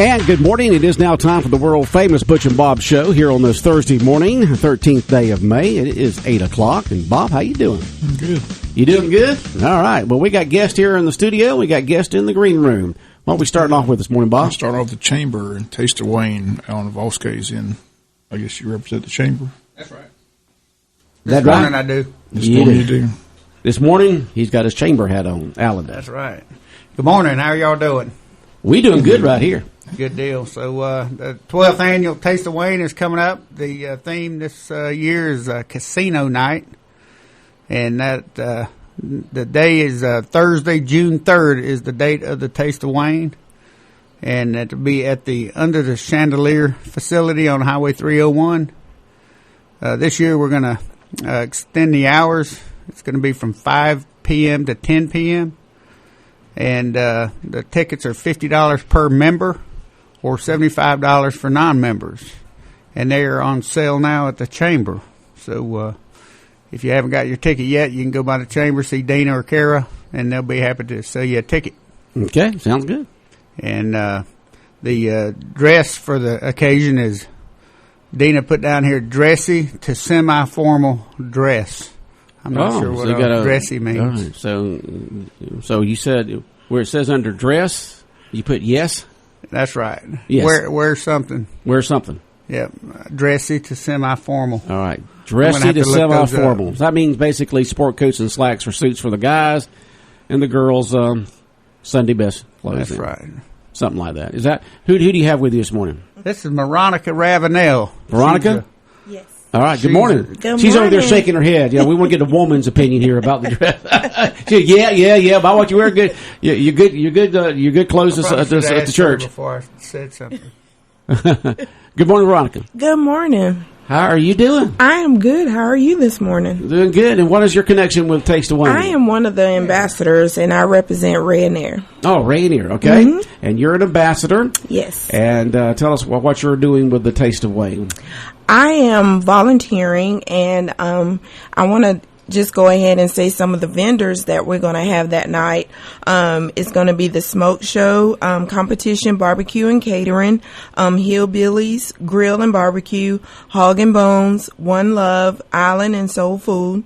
And good morning. It is now time for the world-famous Butcha and Bob Show here on this Thursday morning, 13th day of May. It is 8 o'clock. And, Bob, how you doing? I'm good. You doing good? All right. Well, we got guests here in the studio. We got guests in the green room. What are we starting off with this morning, Bob? I'll start off the chamber and Taste of Wayne. Alan Vasquez in. I guess you represent the chamber. That's right. This morning I do. This morning you do. This morning, he's got his chamber hat on. Alan does. That's right. Good morning. How are y'all doing? We doing good right here. Good deal. So the 12th annual Taste of Wayne is coming up. The theme this year is Casino Night, and that the day is Thursday, June 3rd is the date of the Taste of Wayne, and it'll be at the Under the Chandelier facility on Highway 301. This year we're going to extend the hours. It's going to be from 5 p.m. to 10 p.m., and the tickets are $50 per member or $75 for non-members. And they are on sale now at the Chamber. So if you haven't got your ticket yet, you can go by the Chamber, see Dana or Kara, and they'll be happy to sell you a ticket. Okay, sounds good. And the dress for the occasion is, Dina put down here, dressy to semi-formal dress. I'm not sure what dressy means. Right. So you said where it says under dress, you put yes? That's right. Yes. Wear something. Wear something. Yep. Dressy to semi-formal. All right. Dressy to semi-formal. That means basically sport coats and slacks or suits for the guys, and the girls Sunday best clothes. That's right. Something like that. Is that who do you have with you this morning? This is Veronica Ravenel. Veronica? Yes. All right. Good morning. She's over there shaking her head. Yeah, we want to get a woman's opinion here about the dress. She, yeah. About what you wear, good. You're good clothes at the church. Before I said something. Good morning, Veronica. Good morning. How are you doing? I am good. How are you this morning? Doing good. And what is your connection with Taste of Wayne? I am one of the ambassadors, and I represent Rainier. Oh, Rainier. Okay. Mm-hmm. And you're an ambassador. Yes. And tell us what you're doing with the Taste of Wayne. I am volunteering, and I want to just go ahead and say some of the vendors that we're going to have that night. It's going to be the smoke show, competition, barbecue and catering, Hillbillies, grill and barbecue, Hog and Bones, One Love, Island and Soul Food,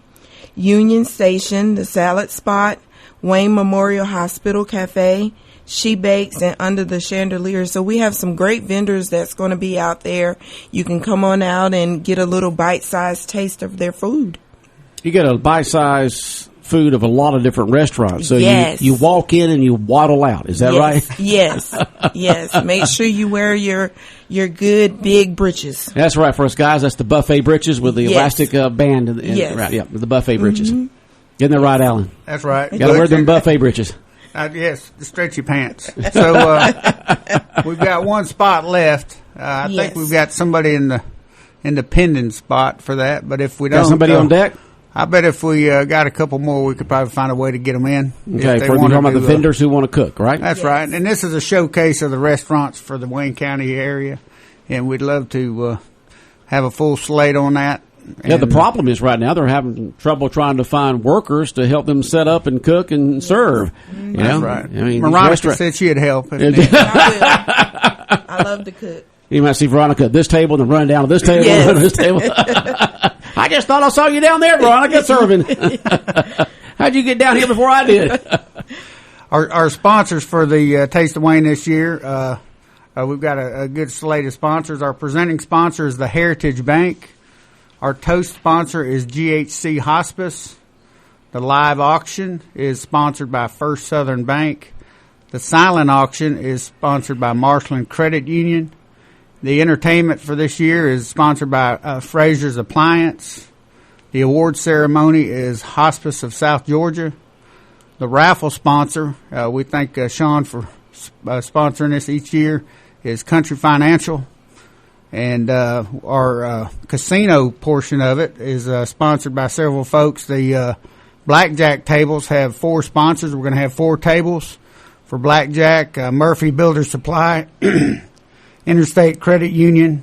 Union Station, the salad spot, Wayne Memorial Hospital Cafe, She Bakes, and Under the Chandelier. So we have some great vendors that's going to be out there. You can come on out and get a little bite-sized taste of their food. You get a bite-sized food of a lot of different restaurants. So yes. you walk in and you waddle out. Is that right? Yes. Yes. Make sure you wear your good big breeches. That's right. For us guys, that's the buffet breeches with the elastic band. Yes. Right, yeah, the buffet breeches. Mm-hmm. Isn't that right, Alan? That's right. Got to wear them buffet breeches. Yes, the stretchy pants. So we've got one spot left. I think we've got somebody in the pending spot for that. But if we don't, got somebody on deck. I bet if we got a couple more, we could probably find a way to get them in. Okay, for talking about the vendors who want to cook, right? That's right. And this is a showcase of the restaurants for the Wayne County area, and we'd love to have a full slate on that. Yeah, the problem is right now they're having trouble trying to find workers to help them set up and cook and serve. Mm-hmm. That's right. I mean, Veronica said she'd help. I will. I love to cook. You might see Veronica at this table and then run down to this table and run to this table. I just thought I saw you down there, Veronica, serving. How'd you get down here before I did? Our sponsors for the Taste of Wayne this year, we've got a good slate of sponsors. Our presenting sponsor is the Heritage Bank. Our toast sponsor is GHC Hospice. The live auction is sponsored by First Southern Bank. The silent auction is sponsored by Marshland Credit Union. The entertainment for this year is sponsored by Fraser's Appliance. The award ceremony is Hospice of South Georgia. The raffle sponsor, we thank Sean for sponsoring this each year, is Country Financial. And our casino portion of it is sponsored by several folks. The blackjack tables have 4 sponsors. We're going to have 4 tables for blackjack. Murphy Builder Supply, Interstate Credit Union,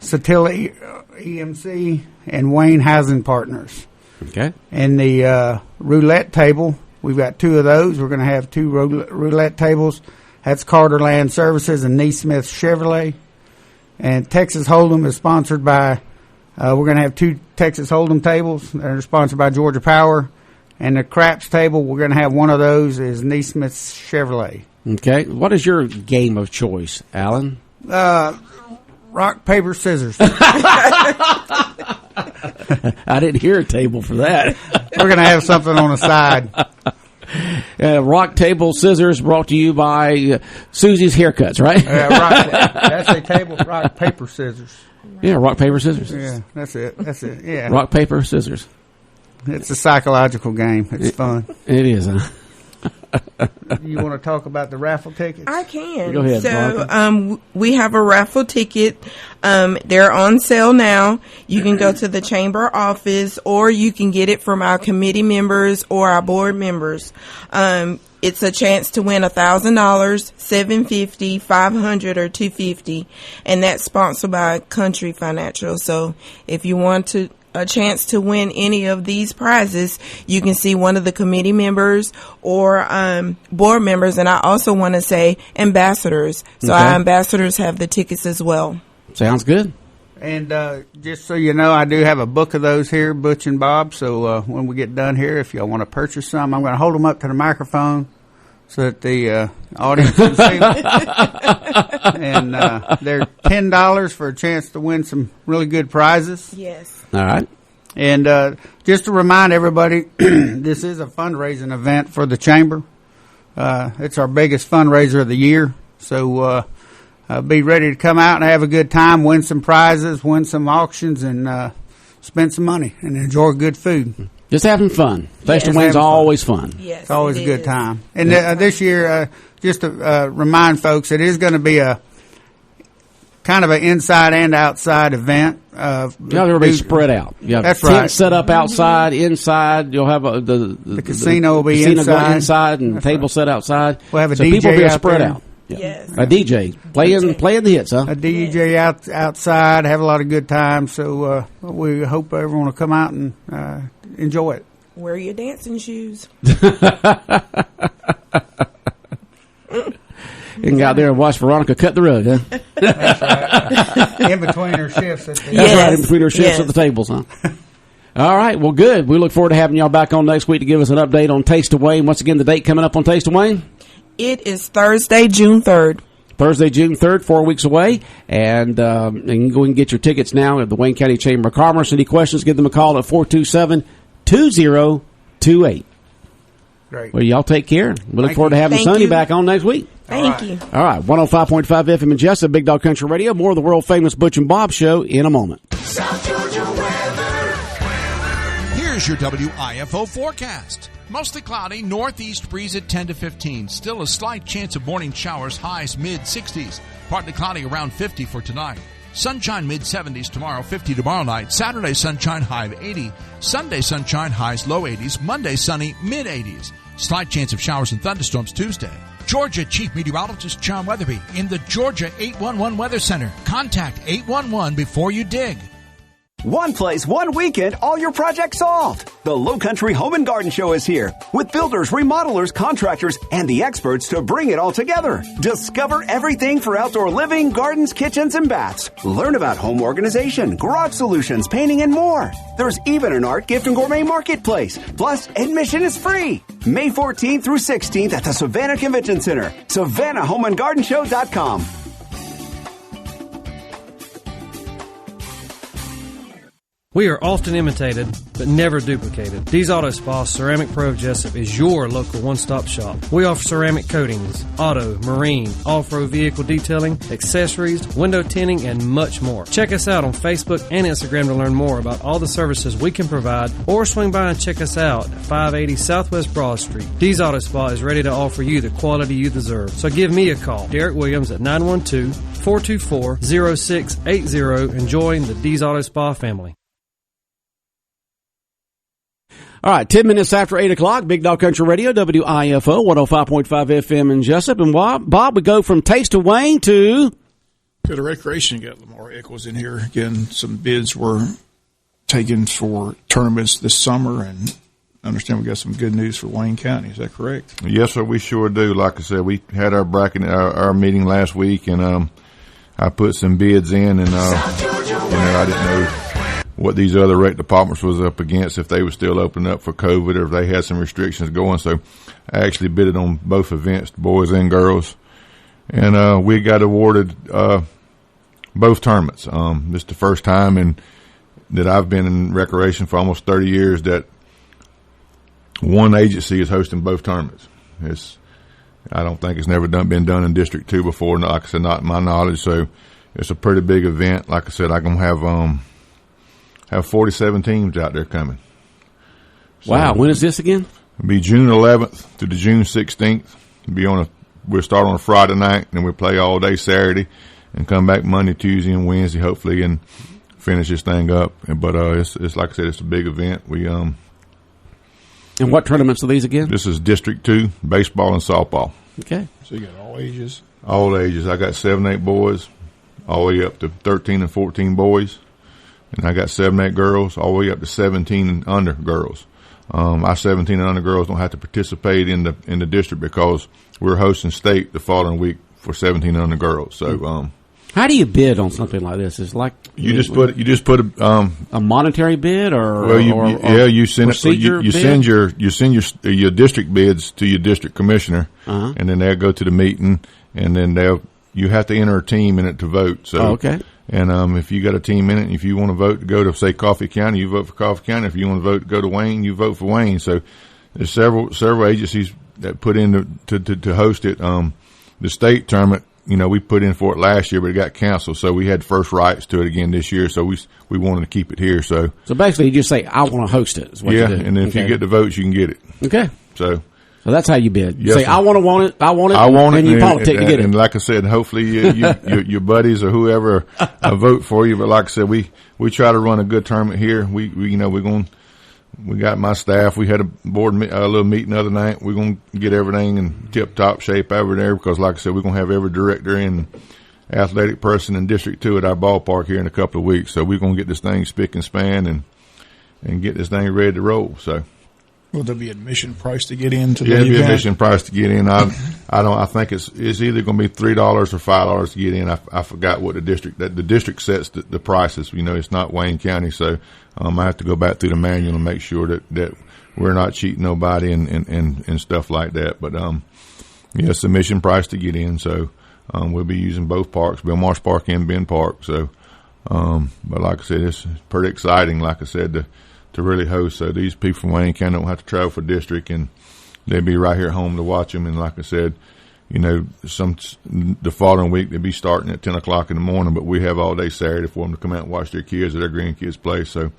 Satilla EMC, and Wayne Housing Partners. Okay. And the roulette table, we've got 2 of those. We're going to have 2 roulette tables. That's Carter Land Services and Neesmith Chevrolet. And Texas Hold'em is sponsored by, we're going to have 2 Texas Hold'em tables that are sponsored by Georgia Power. And the craps table, we're going to have one of those is Neesmith Chevrolet. Okay. What is your game of choice, Alan? Rock, paper, scissors. I didn't hear a table for that. We're going to have something on the side. Rock, table, scissors brought to you by Susie's Haircuts, right? That's a table, rock, paper, scissors. Yeah, rock, paper, scissors. Yeah, that's it. Yeah. Rock, paper, scissors. It's a psychological game. It's fun. It is, huh? You want to talk about the raffle tickets? I can. Go ahead, So we have a raffle ticket. They're on sale now. You can go to the chamber office, or you can get it from our committee members or our board members. It's a chance to win $1,000, $750, $500, or $250, and that's sponsored by Country Financial. So if you want a chance to win any of these prizes, you can see one of the committee members or board members. And I also want to say ambassadors. So our ambassadors have the tickets as well. Sounds good. And just so you know, I do have a book of those here, Butch and Bob. So when we get done here, if y'all want to purchase some, I'm going to hold them up to the microphone so that the audience can see them. And they're $10 for a chance to win some really good prizes. Yes. All right. And just to remind everybody, this is a fundraising event for the chamber. It's our biggest fundraiser of the year. So be ready to come out and have a good time, win some prizes, win some auctions, and spend some money and enjoy good food. Just having fun. Taste of Wayne's always fun. Yes, it's always a good time. And this year, just to remind folks, it is going to be a kind of an inside and outside event. They'll be spread out. You have That's tents right. set up outside, inside. You'll have the casino will be casino inside. inside and That's table set outside. We'll have a so DJ people will be out spread there. out. Yeah. Yes. A DJ playing the hits, huh? A DJ outside, have a lot of good times. So we hope everyone will come out and enjoy it. Wear your dancing shoes. You can go out there and watch Veronica cut the rug, huh? That's right. In between her shifts. That's right, in between her shifts at the tables, huh? All right, well, good. We look forward to having y'all back on next week to give us an update on Taste of Wayne. Once again, the date coming up on Taste of Wayne? It is Thursday, June 3rd. Thursday, June 3rd, 4 weeks away. And you can go and get your tickets now at the Wayne County Chamber of Commerce. Any questions, give them a call at 427-2028. Great. Well, y'all take care. We look forward to having Thank Sonny you. back on next week. Thank you. All right, 105.5 FM in Jessup, Big Dog Country Radio. More of the world-famous Butch and Bob Show in a moment. South Georgia weather. Here's your WIFO forecast. Mostly cloudy, northeast breeze at 10 to 15. Still a slight chance of morning showers, highs mid-60s. Partly cloudy around 50 for tonight. Sunshine mid-70s tomorrow, 50 tomorrow night. Saturday sunshine, high of 80. Sunday sunshine, highs low 80s. Monday sunny, mid-80s. Slight chance of showers and thunderstorms Tuesday. Georgia Chief Meteorologist John Weatherby in the Georgia 811 Weather Center. Contact 811 before you dig. One place, one weekend, all your projects solved. The Low Country Home and Garden Show is here with builders, remodelers, contractors, and the experts to bring it all together. Discover everything for outdoor living, gardens, kitchens, and baths. Learn about home organization, garage solutions, painting, and more. There's even an art, gift, and gourmet marketplace. Plus, admission is free. May 14th through 16th at the Savannah Convention Center. SavannahHomeandGardenShow.com. We are often imitated, but never duplicated. D's Auto Spa Ceramic Pro of Jessup is your local one-stop shop. We offer ceramic coatings, auto, marine, off-road vehicle detailing, accessories, window tinting, and much more. Check us out on Facebook and Instagram to learn more about all the services we can provide, or swing by and check us out at 580 Southwest Broad Street. D's Auto Spa is ready to offer you the quality you deserve. So give me a call, Derek Williams at 912-424-0680, and join the D's Auto Spa family. All right, 10 minutes after 8 o'clock, Big Dog Country Radio, WIFO, 105.5 FM in Jessup. And Bob, we go from Taste of Wayne to the recreation. Got Lamar Eccles in here. Again, some bids were taken for tournaments this summer, and understand we got some good news for Wayne County. Is that correct? Yes, sir. We sure do. Like I said, we had our bracket, our meeting last week, and I put some bids in, and I didn't know what these other rec departments was up against, if they were still open up for COVID or if they had some restrictions going. So I actually bidded on both events, boys and girls, and we got awarded both tournaments. This is the first time that I've been in recreation for almost 30 years that one agency is hosting both tournaments. I don't think it's never been done in District 2 before. Like I said, not in my knowledge. So it's a pretty big event. Like I said, I'm going to have 47 teams out there coming. So wow. When is this again? It'll be June 11th to the June 16th. We'll start on a Friday night, and we'll play all day Saturday and come back Monday, Tuesday, and Wednesday, hopefully, and finish this thing up. But it's like I said, it's a big event. And what tournaments are these again? This is District 2, baseball and softball. Okay. So you got all ages? All ages. I got 7, 8 boys, all the way up to 13 and 14 boys. And I got 7, 8 girls, all the way up to 17 and under girls. Our 17 and under girls don't have to participate in the district because we're hosting state the following week for 17 and under girls. So, how do you bid on something like this? It's like you just put a monetary bid, or you send your district bids to your district commissioner, and then they'll go to the meeting, and then you have to enter a team in it to vote. So okay. And if you got a team in it, if you want to vote to go to say Coffee County, you vote for Coffee County. If you want to vote to go to Wayne, you vote for Wayne. So there's several agencies that put in to host it. The state tournament, we put in for it last year, but it got canceled. So we had first rights to it again this year. So we wanted to keep it here. So basically, you just say, I want to host it. Is what you do. And then if you get the votes, you can get it. Okay. So that's how you bid. You yes, say, sir. I want it, and you politic to get it. And like I said, hopefully your buddies or whoever vote for you. But like I said, we try to run a good tournament here. We got my staff. We had a little meeting the other night. We're going to get everything in tip-top shape over there because, like I said, we're going to have every director and athletic person in District 2 at our ballpark here in a couple of weeks. So we're going to get this thing spick and span and get this thing ready to roll. So. Will there be admission price to get into the event? Yeah, there'll be admission price to get in. I think it's either going to be $3 or $5 to get in. I forgot what the district sets the prices. It's not Wayne County, so I have to go back through the manual and make sure that we're not cheating nobody and stuff like that. But yes, admission price to get in. So we'll be using both parks, Bill Marsh Park and Ben Park. So, but like I said, it's pretty exciting. Like I said, to really host. So these people from Wayne County don't have to travel for district, and they'll be right here at home to watch them. And like I said, the following week they'll be starting at 10 o'clock in the morning, but we have all day Saturday for them to come out and watch their kids or their grandkids play. So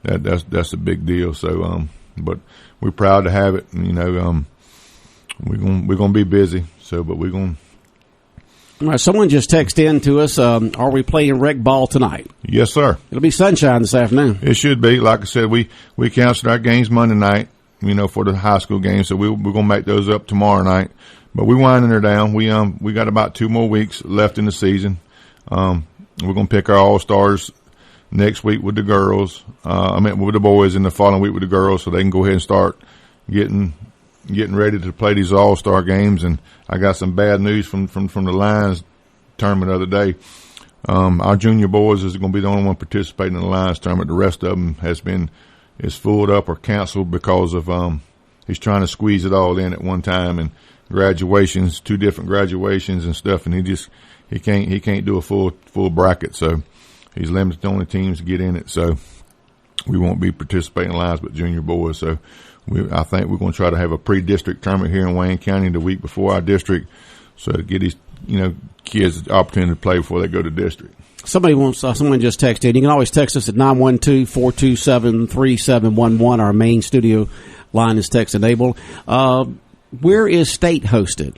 that's a big deal. So, but we're proud to have it. And, we're going to be busy. So, but we're going to. All right, someone just texted in to us, are we playing rec ball tonight? Yes, sir. It'll be sunshine this afternoon. It should be. Like I said, we canceled our games Monday night, for the high school games, so we're going to make those up tomorrow night. But we're winding her down. We got about 2 more weeks left in the season. We're going to pick our all-stars next week with the girls. With the boys, and the following week with the girls, so they can go ahead and start getting ready to play these all-star games. And I got some bad news from the Lions tournament the other day. Our junior boys is going to be the only one participating in the Lions tournament. The rest of them is fooled up or canceled because of he's trying to squeeze it all in at one time, and graduations, 2 different graduations and stuff, and he can't do a full bracket, so he's limited to only teams to get in it. So we won't be participating in Lions but junior boys. So I think we're going to try to have a pre-district tournament here in Wayne County the week before our district, so to get these kids the opportunity to play before they go to district. Someone just texted in. You can always text us at 912-427-3711. Our main studio line is text enabled. Where is state hosted?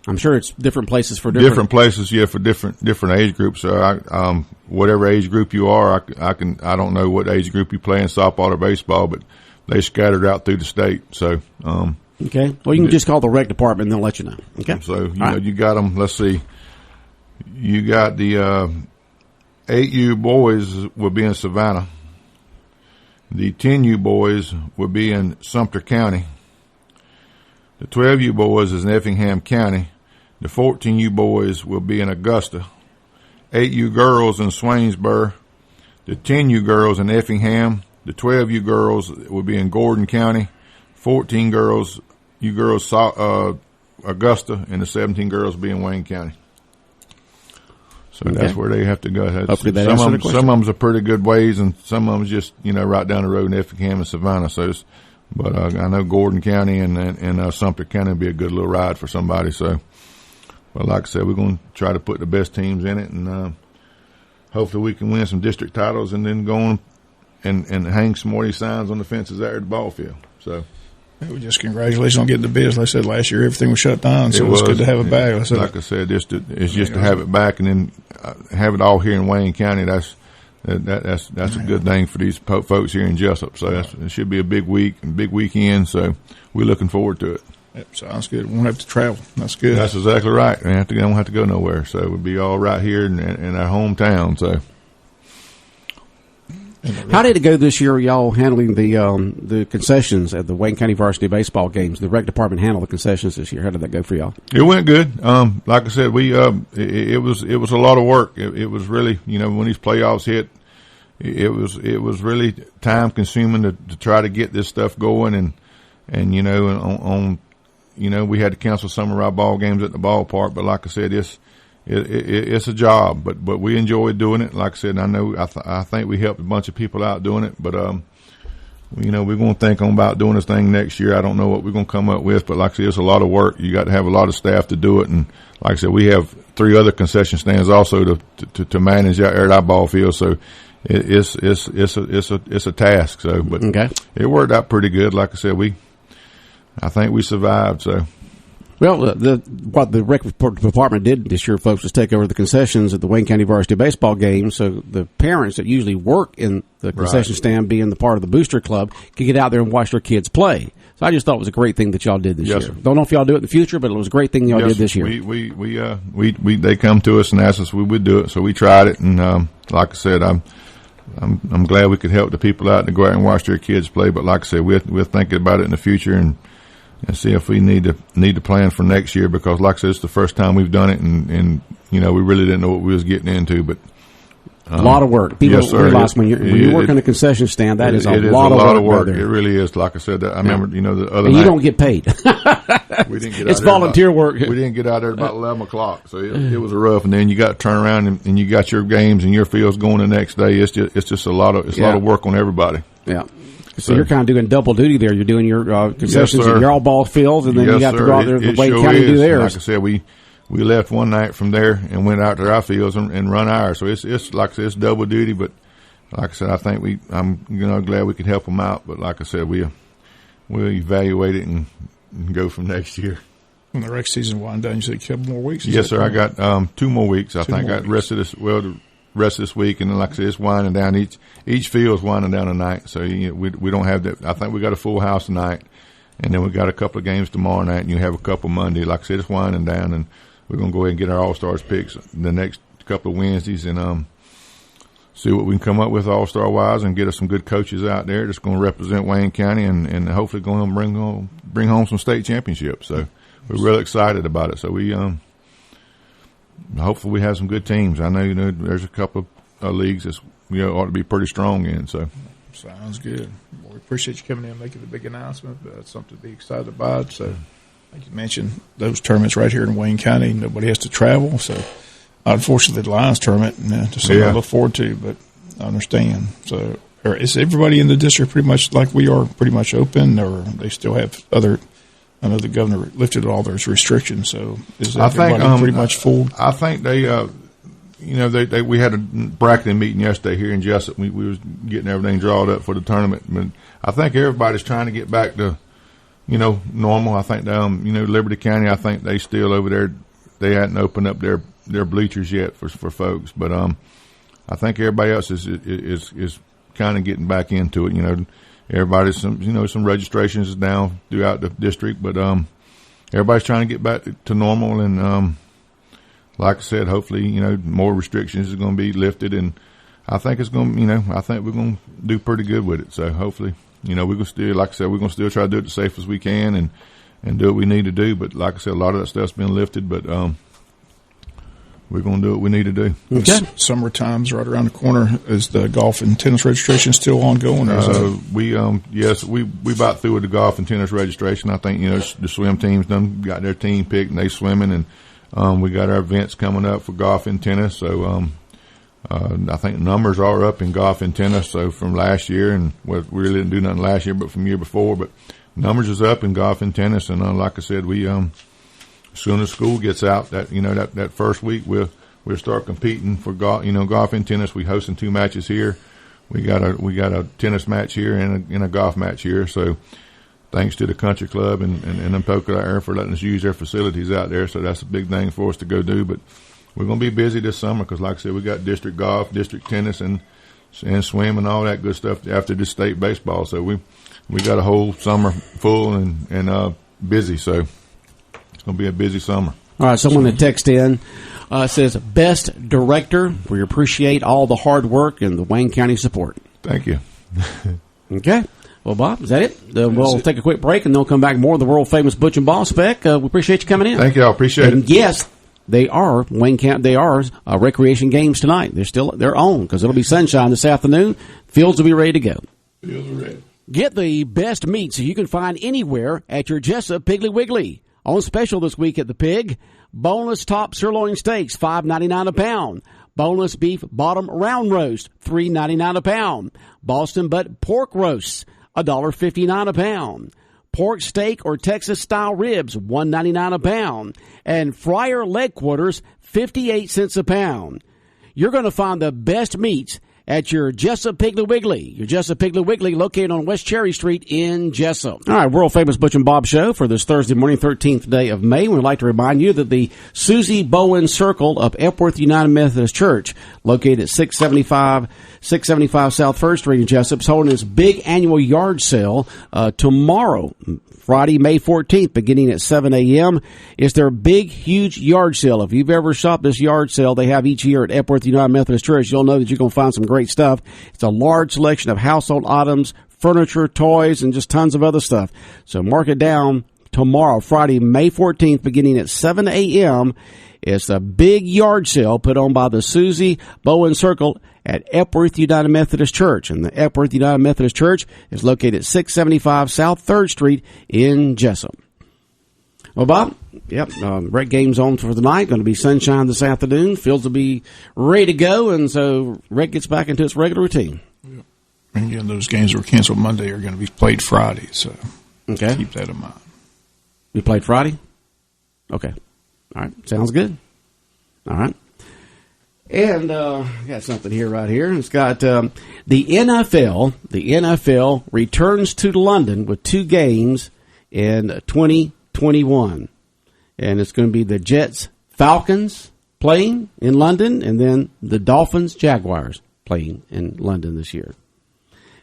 I'm sure it's different places for different places. Yeah, for different age groups. So whatever age group you are, I don't know what age group you play in softball or baseball, but they scattered out through the state. So okay. Well, you can just call the rec department and they'll let you know. Okay. So you got them. Let's see. You got the 8U boys will be in Savannah. The 10U boys will be in Sumter County. The 12U boys is in Effingham County. The 14U boys will be in Augusta. 8U girls in Swainsboro. The 10U girls in Effingham. The 12U girls will be in Gordon County. 14 girls, Augusta, and the 17 girls will be in Wayne County. So that's where they have to go. Some of them's a pretty good ways, and some of them's just right down the road in Effingham and Savannah. But I know Gordon County and Sumter County will be a good little ride for somebody. So, but like I said, we're going to try to put the best teams in it, and hopefully we can win some district titles, and then go on and hang some more of these signs on the fences there at the ball field. So. We just congratulations on getting the bids. Like I said, last year everything was shut down, so it's good to have it back. Like I said, it's just to have it back and then have it all here in Wayne County. That's a good thing for these folks here in Jessup. So it should be a big week and big weekend. So we're looking forward to it. Yep, sounds good. We won't have to travel. That's good. That's exactly right. We don't have to go nowhere. So we'll be all right here in our hometown. So. How did it go this year, y'all handling the concessions at the Wayne County varsity baseball games? The rec department handled the concessions this year. How did that go for y'all? It went good. Like I said, it was a lot of work. It was really, when these playoffs hit, it was really time consuming to try to get this stuff going, and we had to cancel some of our ball games at the ballpark. But like I said, it's a job, but we enjoy doing it. Like I said, I think we helped a bunch of people out doing it, but we're going to think about doing this thing next year. I don't know what we're going to come up with, but like I said, it's a lot of work. You got to have a lot of staff to do it, and like I said, we have 3 other concession stands also to manage out there at our ball field. So it's a task. So, but It worked out pretty good. Like I said, I think we survived. So. Well, what the rec department did this year, folks, was take over the concessions at the Wayne County varsity baseball game, so the parents that usually work in the concession stand, being the part of the booster club, can get out there and watch their kids play. So I just thought it was a great thing that y'all did this year. Sir. Don't know if y'all do it in the future, but it was a great thing y'all did this year. They come to us and asked us if we would do it, so we tried it, and like I said, I'm glad we could help the people out to go out and watch their kids play. But like I said, we're thinking about it in the future and see if we need to plan for next year, because like I said, it's the first time we've done it, and we really didn't know what we was getting into, but a lot of work. People realize when you work in a concession stand, that is a lot of work. It really is. Like I said, I remember the other and night. You don't get paid. We didn't get it's volunteer work. We didn't get out there about 11 o'clock, so it was rough. And then you got to turn around and you got your games and your fields going the next day. It's just a lot of work on everybody. Yeah. So you're kind of doing double duty there. You're doing your concessions at your all ball fields, and then you got to go out there to Wayne County and do theirs. Like I said, we left one night from there and went out to our fields and run ours. So it's like I said, it's double duty. But like I said, I think I'm glad we could help them out. But like I said, we'll evaluate it and go from next year. When the rec season winds down, you said a couple more weeks. Yes, sir. I got 2 more weeks. I think I got the rest of this week, and then like I said, it's winding down. Each field's winding down tonight, so we don't have that. I think we got a full house tonight, and then we got a couple of games tomorrow night, and you have a couple Monday. Like I said, it's winding down, and we're gonna go ahead and get our All-Stars picks the next couple of Wednesdays, and see what we can come up with All-Star wise, and get us some good coaches out there that's going to represent Wayne County, and hopefully going to bring home some state championships. So we're really excited about it. So we hopefully we have some good teams. I know there's a couple of leagues that ought to be pretty strong in. So sounds good. Well, we appreciate you coming in and making the big announcement. That's something to be excited about. So like you mentioned, those tournaments right here in Wayne County, nobody has to travel. So unfortunately, the Lions tournament to something I look forward to, but I understand. So is everybody in the district pretty much like we are, pretty much open, or they still have other? I know the governor lifted all those restrictions, so is everybody pretty much full? I think they, we had a bracketing meeting yesterday here in Jessup. We was getting everything drawn up for the tournament, but I think everybody's trying to get back to, normal. I think, Liberty County, I think they still over there, they hadn't opened up their bleachers yet for folks, but I think everybody else is kind of getting back into it. Everybody's some registrations is down throughout the district, but everybody's trying to get back to normal. And like I said, hopefully more restrictions are going to be lifted, and I think it's going to, I think we're going to do pretty good with it. So hopefully, we're going to still, like I said, we're going to still try to do it as safe as we can and do what we need to do. But like I said, a lot of that stuff's been lifted, but we're going to do what we need to do. Okay. Summertime's right around the corner. Is the golf and tennis registration still ongoing? Or Yes, we about through with the golf and tennis registration. I think, the swim team's got their team picked and they swimming, and we got our events coming up for golf and tennis. So, I think numbers are up in golf and tennis. So from last year, and we really didn't do nothing last year, but from year before, but numbers is up in golf and tennis. And like I said, we, as soon as school gets out, that first week, we'll start competing for golf, golf and tennis. We hosting 2 matches here. We got a tennis match here and a golf match here. So thanks to the country club and them Pocono Air for letting us use their facilities out there. So that's a big thing for us to go do. But we're going to be busy this summer because, like I said, we got district golf, district tennis, and swim and all that good stuff after this state baseball. So we got a whole summer full and busy. So it's going to be a busy summer. All right, someone that texted in says, best director. We appreciate all the hard work and the Wayne County support. Thank you. Okay. Well, Bob, is that it? We'll take a quick break, and they'll come back more of the world-famous Butch and Bob spec. We appreciate you coming in. Thank you. I appreciate it. Yes, they are Wayne County. They are recreation games tonight. They're on because it'll be sunshine this afternoon. Fields will be ready to go. Fields are ready. Get the best meats you can find anywhere at your Jessup Piggly Wiggly. On special this week at the Pig, boneless top sirloin steaks, $5.99 a pound. Boneless beef bottom round roast, $3.99 a pound. Boston butt pork roasts, $1.59 a pound. Pork steak or Texas-style ribs, $1.99 a pound. And fryer leg quarters, 58 cents a pound. You're going to find the best meats at your Jessup Piggly Wiggly. Your Jessup Piggly Wiggly located on West Cherry Street in Jessup. All right, world-famous Butch and Bob Show for this Thursday morning, 13th day of May. We'd like to remind you that the Susie Bowen Circle of Epworth United Methodist Church, located at 675 South 1st Street in Jessup, is holding its big annual yard sale tomorrow, Friday, May 14th, beginning at 7 a.m. It's their big, huge yard sale. If you've ever shopped this yard sale they have each year at Epworth United Methodist Church, you'll know that you're going to find some great stuff. It's a large selection of household items, furniture, toys, and just tons of other stuff. So mark it down tomorrow, Friday, May 14th, beginning at 7 a.m. It's a big yard sale put on by the Susie Bowen Circle at Epworth United Methodist Church. And the Epworth United Methodist Church is located at 675 South 3rd Street in Jessup. Well, Bob, rec game's on for the night. Going to be sunshine this afternoon. Fields will be ready to go, and so rec gets back into its regular routine. Yeah. And again, those games that were canceled Monday are going to be played Friday, so keep that in mind. You played Friday? Okay. All right. Sounds good. All right. And I got something here right here. It's got the NFL. The NFL returns to London with 2 games in 2021. And it's going to be the Jets Falcons playing in London, and then the Dolphins Jaguars playing in London this year.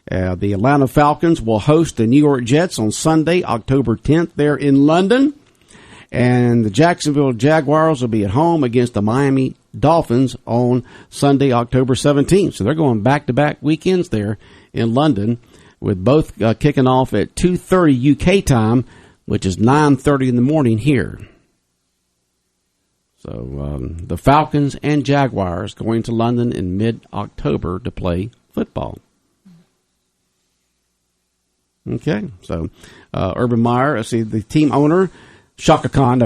The Atlanta Falcons will host the New York Jets on Sunday, October 10th there in London. And the Jacksonville Jaguars will be at home against the Miami Dolphins on Sunday, October 17th. So they're going back-to-back weekends there in London, with both kicking off at 2:30 UK time, which is 9:30 in the morning here. So the Falcons and Jaguars going to London in mid-October to play football. Okay, so Urban Meyer, I see the team owner, Shad Khan.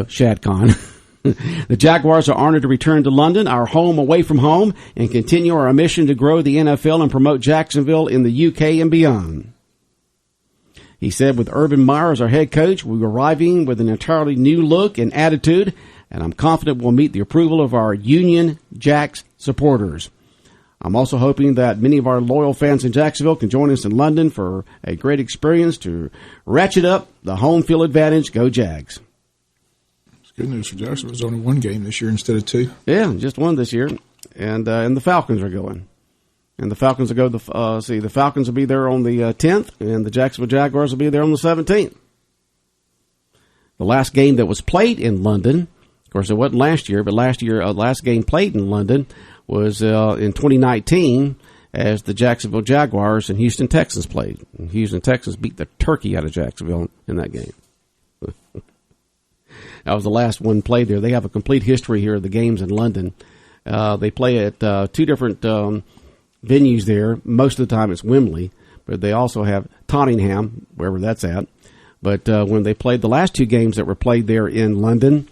The Jaguars are honored to return to London, our home away from home, and continue our mission to grow the NFL and promote Jacksonville in the UK and beyond. He said, with Urban Meyer as our head coach, we're arriving with an entirely new look and attitude, and I'm confident we'll meet the approval of our Union Jacks supporters. I'm also hoping that many of our loyal fans in Jacksonville can join us in London for a great experience to ratchet up the home field advantage. Go Jags. Good news for Jacksonville. There's only 1 game this year instead of 2. Yeah, just 1 this year, and the Falcons are going, and the Falcons will go. The Falcons will be there on the 10th, and the Jacksonville Jaguars will be there on the 17th. The last game that was played in London, of course, it wasn't last year, but last game played in London was in 2019 as the Jacksonville Jaguars and Houston Texans played. And Houston Texans beat the turkey out of Jacksonville in that game. That was the last one played there. They have a complete history here of the games in London. They play at two different venues there. Most of the time it's Wembley, but they also have Tottenham, wherever that's at. But when they played the last two games that were played there in London,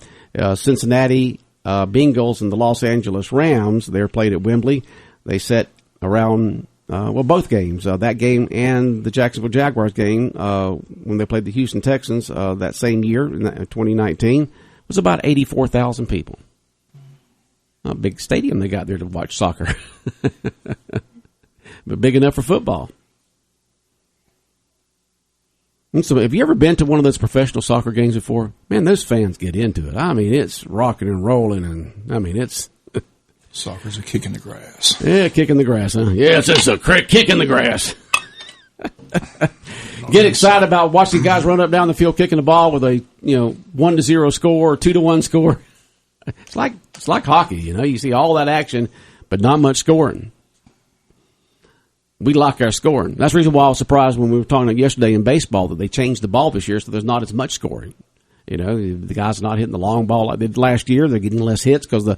Cincinnati Bengals and the Los Angeles Rams, they were played at Wembley. They set around, both games, that game and the Jacksonville Jaguars game, when they played the Houston Texans that same year, in 2019, was about 84,000 people. A big stadium they got there to watch soccer. But big enough for football. And so have you ever been to one of those professional soccer games before? Man, those fans get into it. I mean, it's rocking and rolling, and I mean, it's... Soccer's a kick in the grass. Yeah, kick in the grass, huh? Yes, it's a kick in the grass. Get excited about watching guys run up down the field kicking the ball with a 1-0 score or 2-1 score. It's like hockey, You see all that action, but not much scoring. We like our scoring. That's the reason why I was surprised when we were talking yesterday in baseball that they changed the ball this year, so there's not as much scoring. The guys are not hitting the long ball like they did last year. They're getting less hits because the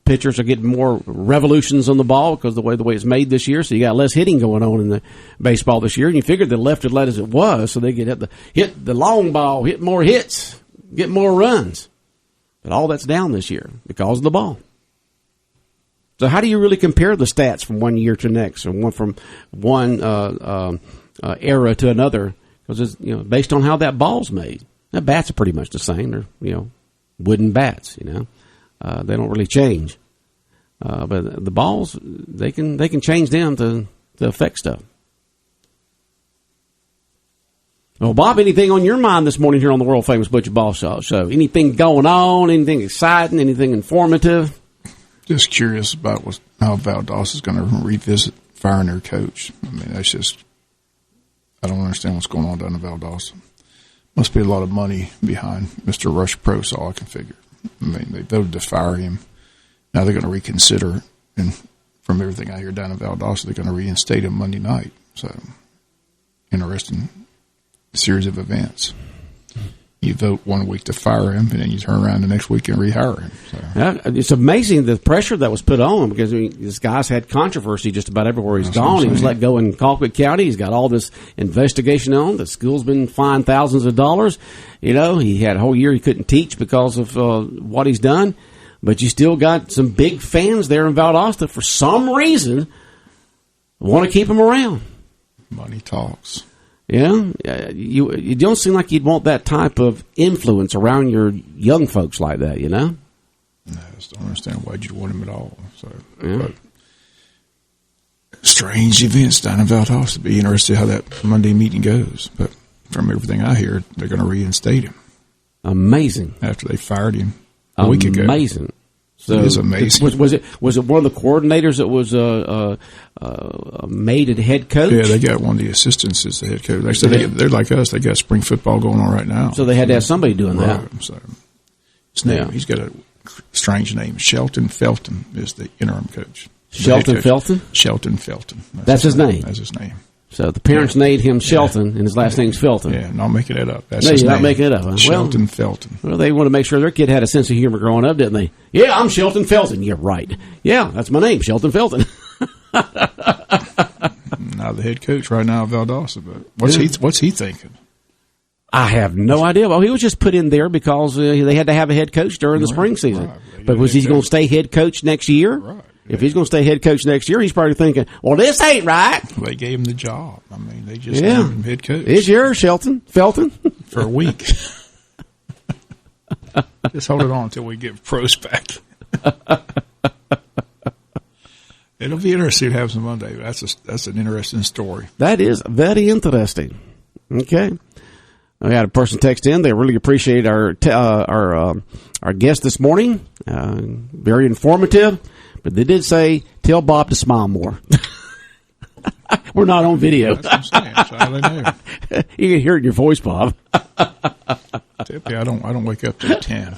pitchers are getting more revolutions on the ball because the way it's made this year. So you got less hitting going on in the baseball this year. And you figured they left it let as it was, so they could hit the long ball, hit more hits, get more runs. But all that's down this year because of the ball. So how do you really compare the stats from one year to next, or from one era to another? Because it's based on how that ball's made. The bats are pretty much the same. They're wooden bats. They don't really change. But the balls, they can change them to affect stuff. Well, Bob, anything on your mind this morning here on the world famous Butcha and Bob Show? Anything going on? Anything exciting? Anything informative? Just curious about how Valdosta is going to revisit firing their coach. I mean, that's just, I don't understand what's going on down in Valdosta. Must be a lot of money behind Mr. Rush Pro, so I can figure. I mean, they voted to fire him. Now they're going to reconsider, and from everything I hear down in Valdosta, they're going to reinstate him Monday night. So, interesting series of events. You vote 1 week to fire him, and then you turn around the next week and rehire him. So. It's amazing the pressure that was put on him because this guy's had controversy just about everywhere he's gone. He was let go in Colquitt County. He's got all this investigation on. The school's been fined thousands of dollars. He had a whole year he couldn't teach because of what he's done. But you still got some big fans there in Valdosta for some reason want to keep him around. Money talks. Yeah, you don't seem like you'd want that type of influence around your young folks like that, No, I just don't understand why you'd want him at all. So, yeah. But strange events down in Valdosta. Be interested how that Monday meeting goes. But from everything I hear, they're going to reinstate him. Amazing. After they fired him a week ago. Amazing. So it is amazing. Was it one of the coordinators that was made a head coach? Yeah, they got one of the assistants as the head coach. Like I said, they're like us. They got spring football going on right now. So they had to have somebody doing that. So his name, he's got a strange name. Shelton Felton is the interim coach. Shelton Felton? Shelton Felton. That's his name? That's his name. So the parents named him Shelton, and his last name's Felton. Yeah, not making it up. That's no, his you're name. not making it up. Huh? Shelton Felton. Well, they want to make sure their kid had a sense of humor growing up, didn't they? Yeah, I'm Shelton Felton. You're right. Yeah, that's my name, Shelton Felton. Now the head coach right now of Valdosta, but what's he thinking? I have no idea. Well, he was just put in there because they had to have a head coach during the spring season. Right. But was he going to stay head coach next year? Right. If he's going to stay head coach next year, he's probably thinking, well, this ain't right. They gave him the job. I mean, they just named him head coach. It's yours, Shelton Felton. For a week. Just hold it on until we get pros back. It'll be interesting to have some Monday. That's an interesting story. That is very interesting. Okay. We had a person text in. They really appreciate our guest this morning. Very informative. But they did say, tell Bob to smile more. We're not on video. That's what I'm saying. You can hear it in your voice, Bob. Typically, I don't wake up till 10.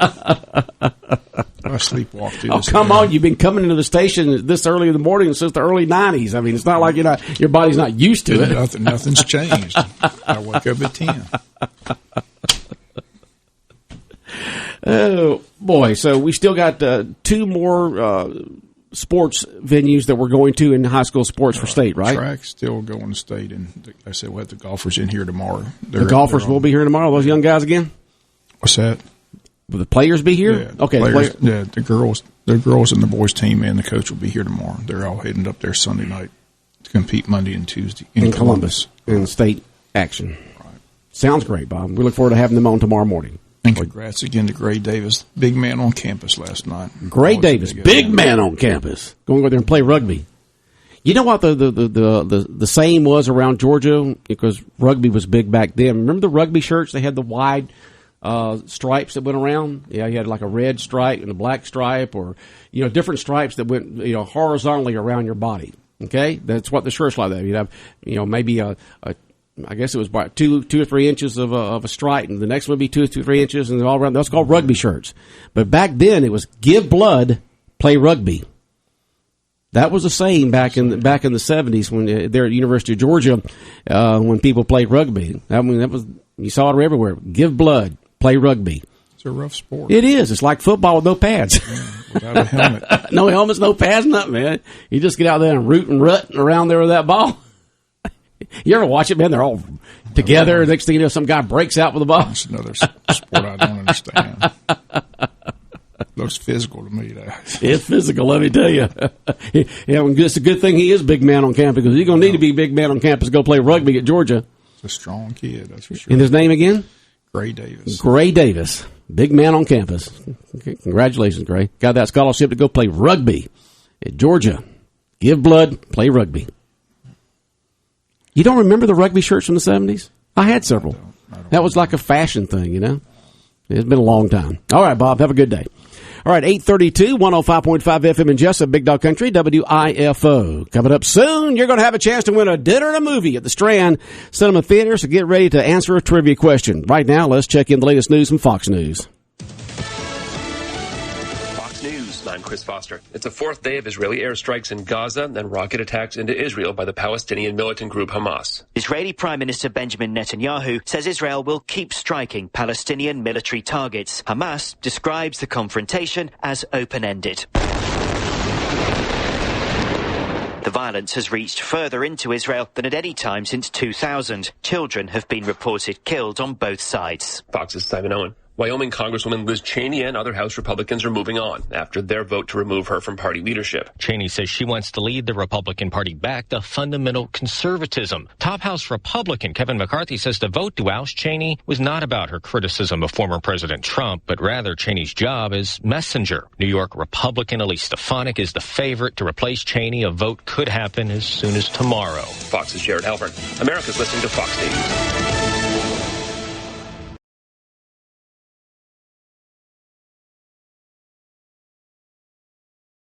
I sleepwalk through Oh, this. come on. You've been coming into the station this early in the morning since the early 90s. I mean, it's not like your body's not used to it. Nothing's changed. I wake up at 10. Oh, boy. So we still got 2 more sports venues that we're going to in high school sports for state, right? Track's still going to state, and I said we'll have the golfers in here tomorrow. The golfers will be here tomorrow. Those young guys again? What's that? Will the players be here? Yeah, okay. The girls and the boys team and the coach will be here tomorrow. They're all heading up there Sunday night to compete Monday and Tuesday in Columbus. In state action. Right. Sounds great, Bob. We look forward to having them on tomorrow morning. And congrats again to Gray Davis, big man on campus last night. Gray Davis, big man on campus, going over there and play rugby. You know what the same was around Georgia, because rugby was big back then. Remember the rugby shirts? They had the wide stripes that went around. Yeah, you had like a red stripe and a black stripe, or different stripes that went horizontally around your body. Okay, that's what the shirts like that. You'd have maybe I guess it was about 2 or 3 inches of a stripe, and the next one would be 2 or 3 inches, and all around. That's called rugby shirts. But back then, it was give blood, play rugby. That was the same back in the 70s when there at University of Georgia, when people played rugby. That was, you saw it everywhere. Give blood, play rugby. It's a rough sport. It is. It's like football with no pads. Without a helmet. No helmets, no pads, nothing, man. You just get out there and root and rut around there with that ball. You ever watch it, man? They're all together. Next thing you know, some guy breaks out with the ball. That's another sport I don't understand. Looks physical to me, though. It's physical, let me tell you. It's a good thing he is big man on campus, because he's going to need to be big man on campus to go play rugby at Georgia. He's a strong kid, that's for sure. And his name again? Gray Davis. Gray Davis. Big man on campus. Okay, congratulations, Gray. Got that scholarship to go play rugby at Georgia. Give blood, play rugby. You don't remember the rugby shirts from the 70s? I had several. That was like a fashion thing, It's been a long time. All right, Bob, have a good day. All right, 832, 105.5 FM in Jessup, Big Dog Country, WIFO. Coming up soon, you're going to have a chance to win a dinner and a movie at the Strand Cinema Theater, so get ready to answer a trivia question. Right now, let's check in the latest news from Fox News. I'm Chris Foster. It's the 4th day of Israeli airstrikes in Gaza and rocket attacks into Israel by the Palestinian militant group Hamas. Israeli Prime Minister Benjamin Netanyahu says Israel will keep striking Palestinian military targets. Hamas describes the confrontation as open-ended. The violence has reached further into Israel than at any time since 2000. Children have been reported killed on both sides. Fox's Simon Owen. Wyoming Congresswoman Liz Cheney and other House Republicans are moving on after their vote to remove her from party leadership. Cheney says she wants to lead the Republican Party back to fundamental conservatism. Top House Republican Kevin McCarthy says the vote to oust Cheney was not about her criticism of former President Trump, but rather Cheney's job as messenger. New York Republican Elise Stefanik is the favorite to replace Cheney. A vote could happen as soon as tomorrow. Fox's Jared Halpern. America's listening to Fox News.